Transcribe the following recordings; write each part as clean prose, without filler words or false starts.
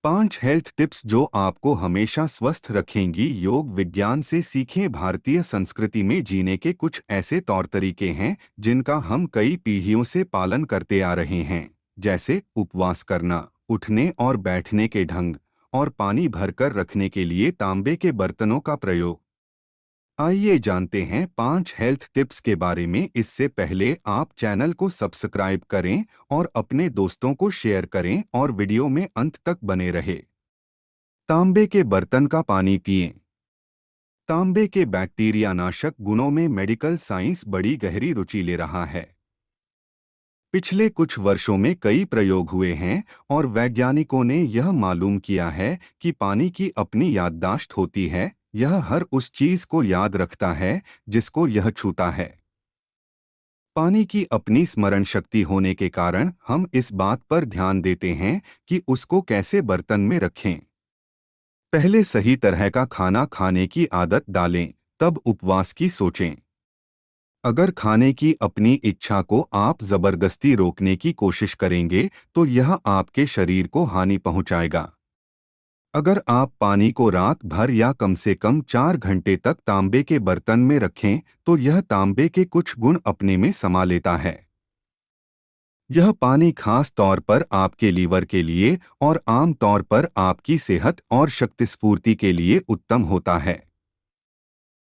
5 health tips जो आपको हमेशा स्वस्थ रखेंगी। योग विज्ञान से सीखें। भारतीय संस्कृति में जीने के कुछ ऐसे तौर तरीके हैं जिनका हम कई पीढ़ियों से पालन करते आ रहे हैं, जैसे उपवास करना, उठने और बैठने के ढंग और पानी भरकर रखने के लिए तांबे के बर्तनों का प्रयोग। आइए जानते हैं 5 हेल्थ टिप्स के बारे में। इससे पहले आप चैनल को सब्सक्राइब करें और अपने दोस्तों को शेयर करें और वीडियो में अंत तक बने रहे। तांबे के बर्तन का पानी पिएं। तांबे के बैक्टीरिया नाशक गुणों में मेडिकल साइंस बड़ी गहरी रुचि ले रहा है। पिछले कुछ वर्षों में कई प्रयोग हुए हैं और वैज्ञानिकों ने यह मालूम किया है कि पानी की अपनी याददाश्त होती है। यह हर उस चीज को याद रखता है जिसको यह छूता है। पानी की अपनी स्मरण शक्ति होने के कारण हम इस बात पर ध्यान देते हैं कि उसको कैसे बर्तन में रखें। पहले सही तरह का खाना खाने की आदत डालें, तब उपवास की सोचें। अगर खाने की अपनी इच्छा को आप जबरदस्ती रोकने की कोशिश करेंगे तो यह आपके शरीर को हानि पहुंचाएगा। अगर आप पानी को रात भर या कम से कम 4 घंटे तक तांबे के बर्तन में रखें तो यह तांबे के कुछ गुण अपने में समा लेता है। यह पानी खास तौर पर आपके लीवर के लिए और आम तौर पर आपकी सेहत और शक्ति स्फूर्ति के लिए उत्तम होता है।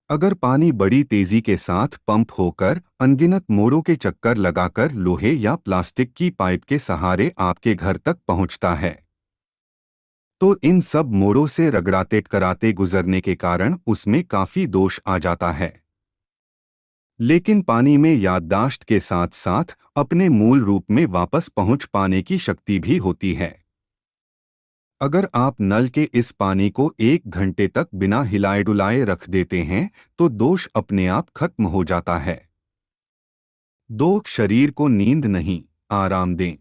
अगर पानी बड़ी तेजी के साथ पंप होकर अनगिनत मोड़ों के चक्कर लगाकर लोहे या प्लास्टिक की पाइप के सहारे आपके घर तक पहुंचता है तो इन सब मोड़ों से रगड़ाते कराते गुजरने के कारण उसमें काफी दोष आ जाता है। लेकिन पानी में याददाश्त के साथ साथ अपने मूल रूप में वापस पहुंच पाने की शक्ति भी होती है। अगर आप नल के इस पानी को 1 घंटे तक बिना हिलाए डुलाए रख देते हैं तो दोष अपने आप खत्म हो जाता है। 2. शरीर को नींद नहीं, आराम दें।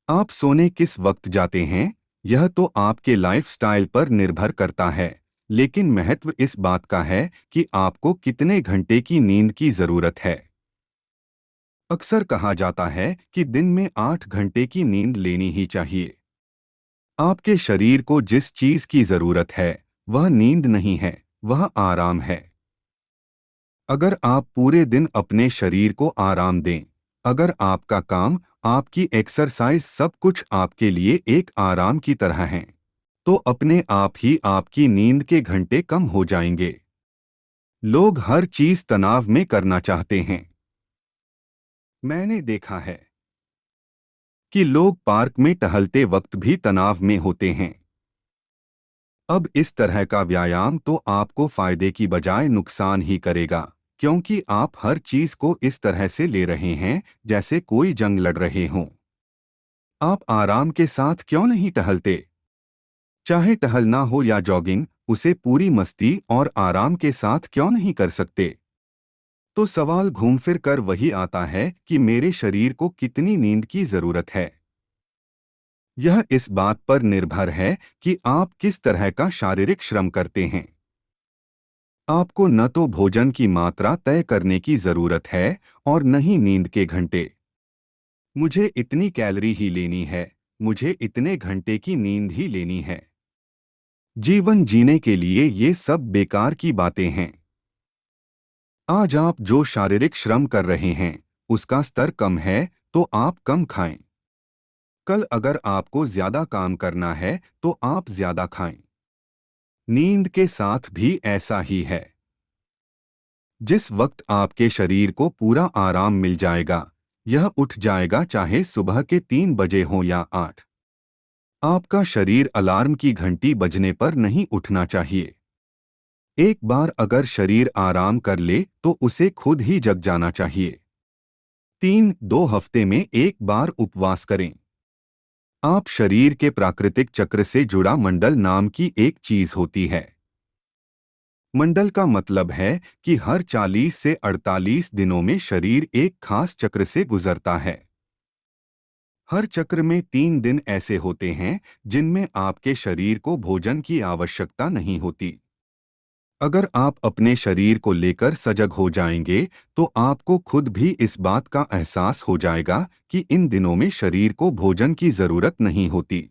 आप सोने किस वक्त जाते हैं यह तो आपके लाइफस्टाइल पर निर्भर करता है, लेकिन महत्व इस बात का है कि आपको कितने घंटे की नींद की जरूरत है। अक्सर कहा जाता है कि दिन में 8 घंटे की नींद लेनी ही चाहिए। आपके शरीर को जिस चीज की जरूरत है वह नींद नहीं है, वह आराम है। अगर आप पूरे दिन अपने शरीर को आराम दें, अगर आपका काम, आपकी एक्सरसाइज सब कुछ आपके लिए एक आराम की तरह है, तो अपने आप ही आपकी नींद के घंटे कम हो जाएंगे। लोग हर चीज तनाव में करना चाहते हैं। मैंने देखा है कि लोग पार्क में टहलते वक्त भी तनाव में होते हैं। अब इस तरह का व्यायाम तो आपको फायदे की बजाय नुकसान ही करेगा, क्योंकि आप हर चीज को इस तरह से ले रहे हैं जैसे कोई जंग लड़ रहे हों। आप आराम के साथ क्यों नहीं टहलते? चाहे टहलना हो या जॉगिंग, उसे पूरी मस्ती और आराम के साथ क्यों नहीं कर सकते? तो सवाल घूम फिर कर वही आता है कि मेरे शरीर को कितनी नींद की जरूरत है। यह इस बात पर निर्भर है कि आप किस तरह का शारीरिक श्रम करते हैं। आपको न तो भोजन की मात्रा तय करने की जरूरत है और न ही नींद के घंटे। मुझे इतनी कैलोरी ही लेनी है, मुझे इतने घंटे की नींद ही लेनी है। जीवन जीने के लिए ये सब बेकार की बातें हैं। आज आप जो शारीरिक श्रम कर रहे हैं उसका स्तर कम है तो आप कम खाएं। कल अगर आपको ज्यादा काम करना है तो आप ज्यादा खाएं। नींद के साथ भी ऐसा ही है। जिस वक्त आपके शरीर को पूरा आराम मिल जाएगा, यह उठ जाएगा, चाहे सुबह के 3 बजे हो या 8। आपका शरीर अलार्म की घंटी बजने पर नहीं उठना चाहिए। एक बार अगर शरीर आराम कर ले तो उसे खुद ही जग जाना चाहिए। 2 हफ्ते में एक बार उपवास करें। आप शरीर के प्राकृतिक चक्र से जुड़ा मंडल नाम की एक चीज होती है। मंडल का मतलब है कि हर 40 से 48 दिनों में शरीर एक खास चक्र से गुजरता है। हर चक्र में 3 दिन ऐसे होते हैं जिनमें आपके शरीर को भोजन की आवश्यकता नहीं होती। अगर आप अपने शरीर को लेकर सजग हो जाएंगे तो आपको खुद भी इस बात का एहसास हो जाएगा कि इन दिनों में शरीर को भोजन की जरूरत नहीं होती।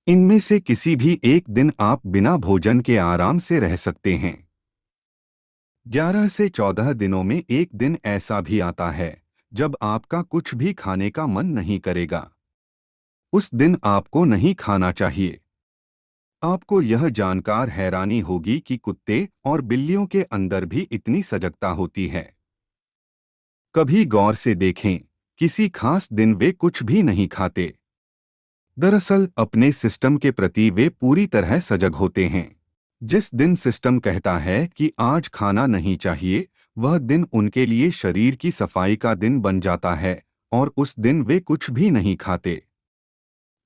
इनमें से किसी भी एक दिन आप बिना भोजन के आराम से रह सकते हैं। 11 से 14 दिनों में एक दिन ऐसा भी आता है जब आपका कुछ भी खाने का मन नहीं करेगा। उस दिन आपको नहीं खाना चाहिए। आपको यह जानकर हैरानी होगी कि कुत्ते और बिल्लियों के अंदर भी इतनी सजगता होती है। कभी गौर से देखें, किसी खास दिन वे कुछ भी नहीं खाते। दरअसल अपने सिस्टम के प्रति वे पूरी तरह सजग होते हैं। जिस दिन सिस्टम कहता है कि आज खाना नहीं चाहिए, वह दिन उनके लिए शरीर की सफाई का दिन बन जाता है और उस दिन वे कुछ भी नहीं खाते।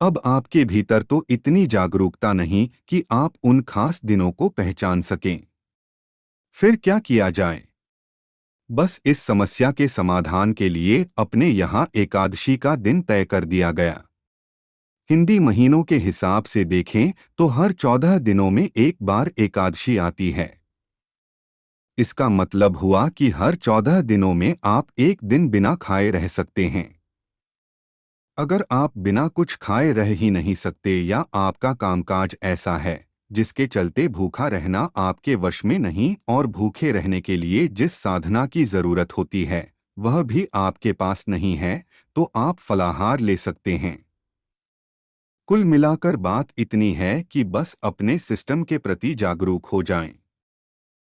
अब आपके भीतर तो इतनी जागरूकता नहीं कि आप उन खास दिनों को पहचान सकें। फिर क्या किया जाए? बस इस समस्या के समाधान के लिए अपने यहाँ एकादशी का दिन तय कर दिया गया। हिंदी महीनों के हिसाब से देखें तो हर 14 दिनों में एक बार एकादशी आती है। इसका मतलब हुआ कि हर 14 दिनों में आप एक दिन बिना खाए रह सकते हैं। अगर आप बिना कुछ खाए रह ही नहीं सकते या आपका कामकाज ऐसा है जिसके चलते भूखा रहना आपके वश में नहीं और भूखे रहने के लिए जिस साधना की जरूरत होती है वह भी आपके पास नहीं है, तो आप फलाहार ले सकते हैं। कुल मिलाकर बात इतनी है कि बस अपने सिस्टम के प्रति जागरूक हो जाएं।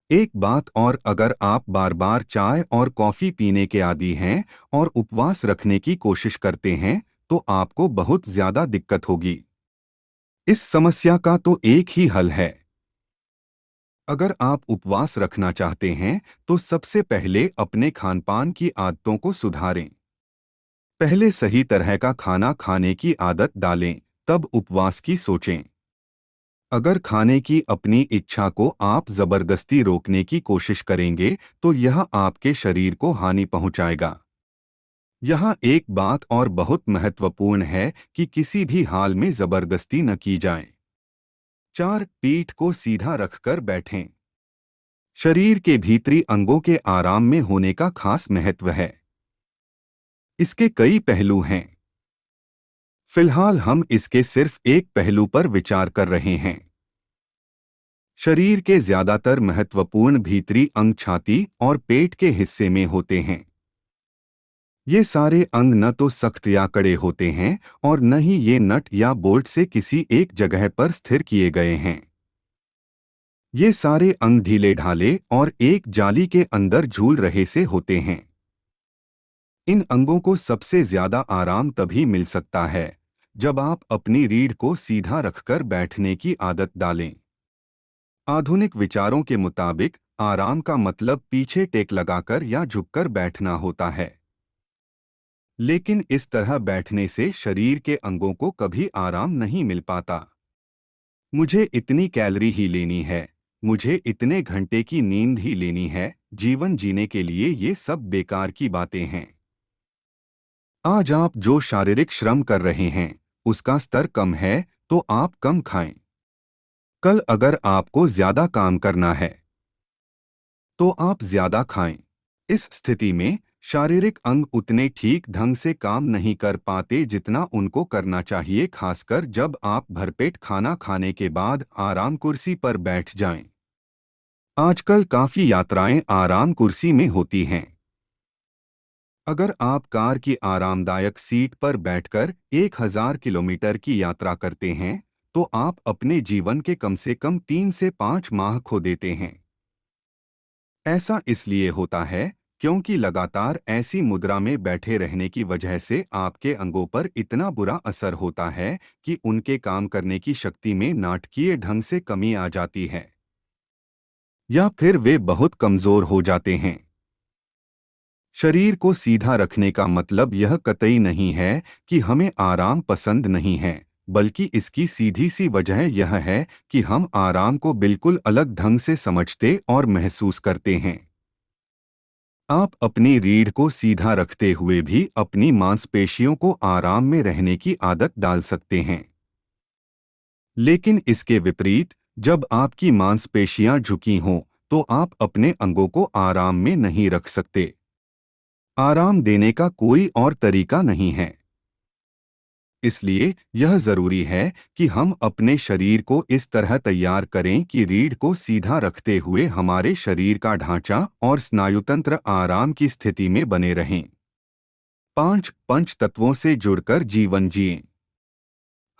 एक बात और, अगर आप बार बार चाय और कॉफी पीने के आदी हैं और उपवास रखने की कोशिश करते हैं तो आपको बहुत ज्यादा दिक्कत होगी। इस समस्या का तो एक ही हल है। अगर आप उपवास रखना चाहते हैं तो सबसे पहले अपने खानपान की आदतों को सुधारें। पहले सही तरह का खाना खाने की आदत डालें, तब उपवास की सोचें। अगर खाने की अपनी इच्छा को आप जबरदस्ती रोकने की कोशिश करेंगे तो यह आपके शरीर को हानि पहुंचाएगा। यहाँ एक बात और बहुत महत्वपूर्ण है कि किसी भी हाल में जबरदस्ती न की जाए। 4. पीठ को सीधा रखकर बैठें। शरीर के भीतरी अंगों के आराम में होने का खास महत्व है। इसके कई पहलू हैं। फिलहाल हम इसके सिर्फ एक पहलू पर विचार कर रहे हैं। शरीर के ज्यादातर महत्वपूर्ण भीतरी अंग छाती और पेट के हिस्से में होते हैं। ये सारे अंग न तो सख्त या कड़े होते हैं और न ही ये नट या बोल्ट से किसी एक जगह पर स्थिर किए गए हैं। ये सारे अंग ढीले ढाले और एक जाली के अंदर झूल रहे से होते हैं। इन अंगों को सबसे ज्यादा आराम तभी मिल सकता है जब आप अपनी रीढ़ को सीधा रखकर बैठने की आदत डालें। आधुनिक विचारों के मुताबिक आराम का मतलब पीछे टेक लगाकर या झुककर बैठना होता है। लेकिन इस तरह बैठने से शरीर के अंगों को कभी आराम नहीं मिल पाता। मुझे इतनी कैलोरी ही लेनी है, मुझे इतने घंटे की नींद ही लेनी है, जीवन जीने के लिए ये सब बेकार की बातें हैं। आज आप जो शारीरिक श्रम कर रहे हैं उसका स्तर कम है तो आप कम खाएं। कल अगर आपको ज्यादा काम करना है तो आप ज्यादा खाएं। इस स्थिति में शारीरिक अंग उतने ठीक ढंग से काम नहीं कर पाते जितना उनको करना चाहिए, खासकर जब आप भरपेट खाना खाने के बाद आराम कुर्सी पर बैठ जाएं। आजकल काफी यात्राएं आराम कुर्सी में होती हैं। अगर आप कार की आरामदायक सीट पर बैठकर 1000 किलोमीटर की यात्रा करते हैं तो आप अपने जीवन के कम से कम 3 से 5 माह खो देते हैं। ऐसा इसलिए होता है क्योंकि लगातार ऐसी मुद्रा में बैठे रहने की वजह से आपके अंगों पर इतना बुरा असर होता है कि उनके काम करने की शक्ति में नाटकीय ढंग से कमी आ जाती है या फिर वे बहुत कमजोर हो जाते हैं। शरीर को सीधा रखने का मतलब यह कतई नहीं है कि हमें आराम पसंद नहीं है, बल्कि इसकी सीधी सी वजह यह है कि हम आराम को बिल्कुल अलग ढंग से समझते और महसूस करते हैं। आप अपनी रीढ़ को सीधा रखते हुए भी अपनी मांसपेशियों को आराम में रहने की आदत डाल सकते हैं। लेकिन इसके विपरीत, जब आपकी मांसपेशियां झुकी हों तो आप अपने अंगों को आराम में नहीं रख सकते। आराम देने का कोई और तरीका नहीं है। इसलिए यह जरूरी है कि हम अपने शरीर को इस तरह तैयार करें कि रीढ़ को सीधा रखते हुए हमारे शरीर का ढांचा और स्नायुतंत्र आराम की स्थिति में बने रहें। 5 पंच तत्वों से जुड़कर जीवन जिएं।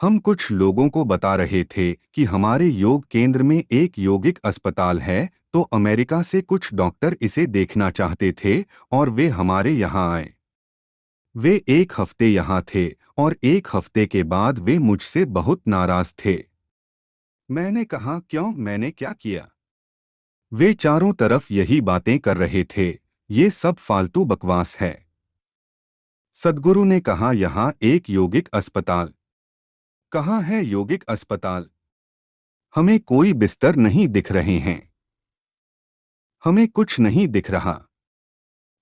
हम कुछ लोगों को बता रहे थे कि हमारे योग केंद्र में एक योगिक अस्पताल है, तो अमेरिका से कुछ डॉक्टर इसे देखना चाहते थे और वे हमारे यहाँ आए। वे 1 हफ्ते यहाँ थे और 1 हफ्ते के बाद वे मुझसे बहुत नाराज थे। मैंने कहा, क्यों, मैंने क्या किया? वे चारों तरफ यही बातें कर रहे थे, ये सब फालतू बकवास है। सद्गुरु ने कहा, यहाँ एक योगिक अस्पताल। कहाँ है योगिक अस्पताल? हमें कोई बिस्तर नहीं दिख रहे हैं, हमें कुछ नहीं दिख रहा।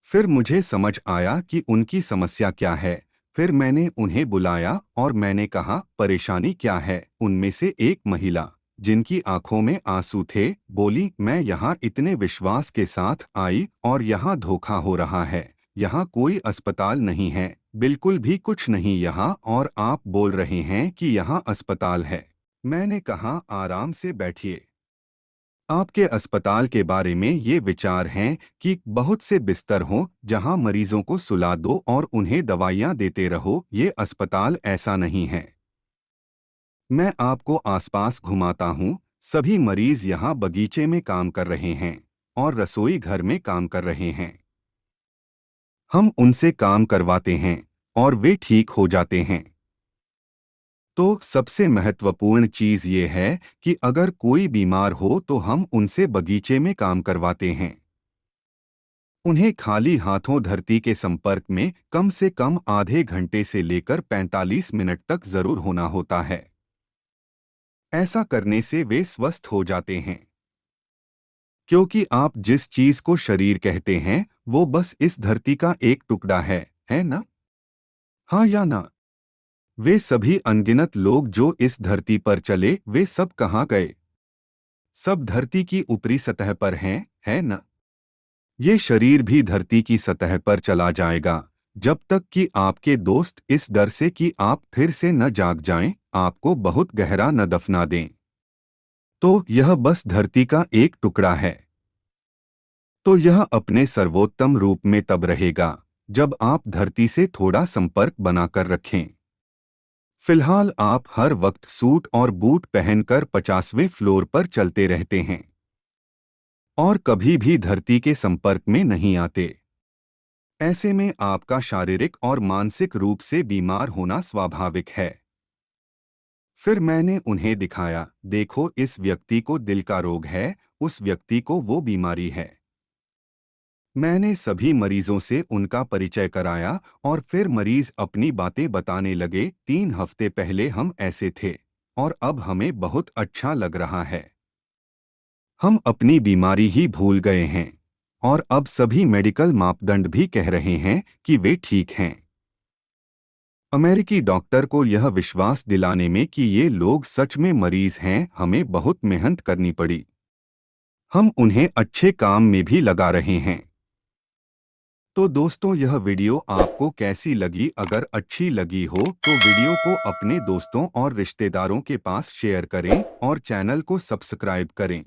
फिर मुझे समझ आया कि उनकी समस्या क्या है। फिर मैंने उन्हें बुलाया और मैंने कहा, परेशानी क्या है? उनमें से एक महिला, जिनकी आंखों में आंसू थे, बोली, मैं यहाँ इतने विश्वास के साथ आई और यहाँ धोखा हो रहा है। यहाँ कोई अस्पताल नहीं है, बिल्कुल भी कुछ नहीं यहाँ, और आप बोल रहे हैं कि यहाँ अस्पताल है। मैंने कहा, आराम से बैठिए। आपके अस्पताल के बारे में ये विचार हैं कि बहुत से बिस्तर हों जहां मरीजों को सुला दो और उन्हें दवाइयां देते रहो। ये अस्पताल ऐसा नहीं है। मैं आपको आसपास घुमाता हूं। सभी मरीज यहां बगीचे में काम कर रहे हैं और रसोई घर में काम कर रहे हैं। हम उनसे काम करवाते हैं और वे ठीक हो जाते हैं। तो सबसे महत्वपूर्ण चीज ये है कि अगर कोई बीमार हो तो हम उनसे बगीचे में काम करवाते हैं। उन्हें खाली हाथों धरती के संपर्क में कम से कम आधे घंटे से लेकर 45 मिनट तक जरूर होना होता है। ऐसा करने से वे स्वस्थ हो जाते हैं। क्योंकि आप जिस चीज को शरीर कहते हैं वो बस इस धरती का एक टुकड़ा है ना? हाँ या ना? वे सभी अनगिनत लोग जो इस धरती पर चले, वे सब कहाँ गए? सब धरती की ऊपरी सतह पर हैं, है ना? ये शरीर भी धरती की सतह पर चला जाएगा, जब तक कि आपके दोस्त इस डर से कि आप फिर से न जाग जाएं, आपको बहुत गहरा न दफना दें। तो यह बस धरती का एक टुकड़ा है। तो यह अपने सर्वोत्तम रूप में तब रहेगा जब आप धरती से थोड़ा संपर्क बनाकर रखें। फिलहाल आप हर वक्त सूट और बूट पहनकर 50वें फ्लोर पर चलते रहते हैं और कभी भी धरती के संपर्क में नहीं आते। ऐसे में आपका शारीरिक और मानसिक रूप से बीमार होना स्वाभाविक है। फिर मैंने उन्हें दिखाया, देखो, इस व्यक्ति को दिल का रोग है, उस व्यक्ति को वो बीमारी है। मैंने सभी मरीजों से उनका परिचय कराया और फिर मरीज अपनी बातें बताने लगे। 3 हफ्ते पहले हम ऐसे थे और अब हमें बहुत अच्छा लग रहा है। हम अपनी बीमारी ही भूल गए हैं और अब सभी मेडिकल मापदंड भी कह रहे हैं कि वे ठीक हैं। अमेरिकी डॉक्टर को यह विश्वास दिलाने में कि ये लोग सच में मरीज हैं, हमें बहुत मेहनत करनी पड़ी। हम उन्हें अच्छे काम में भी लगा रहे हैं। तो दोस्तों, यह वीडियो आपको कैसी लगी? अगर अच्छी लगी हो तो वीडियो को अपने दोस्तों और रिश्तेदारों के पास शेयर करें और चैनल को सब्सक्राइब करें।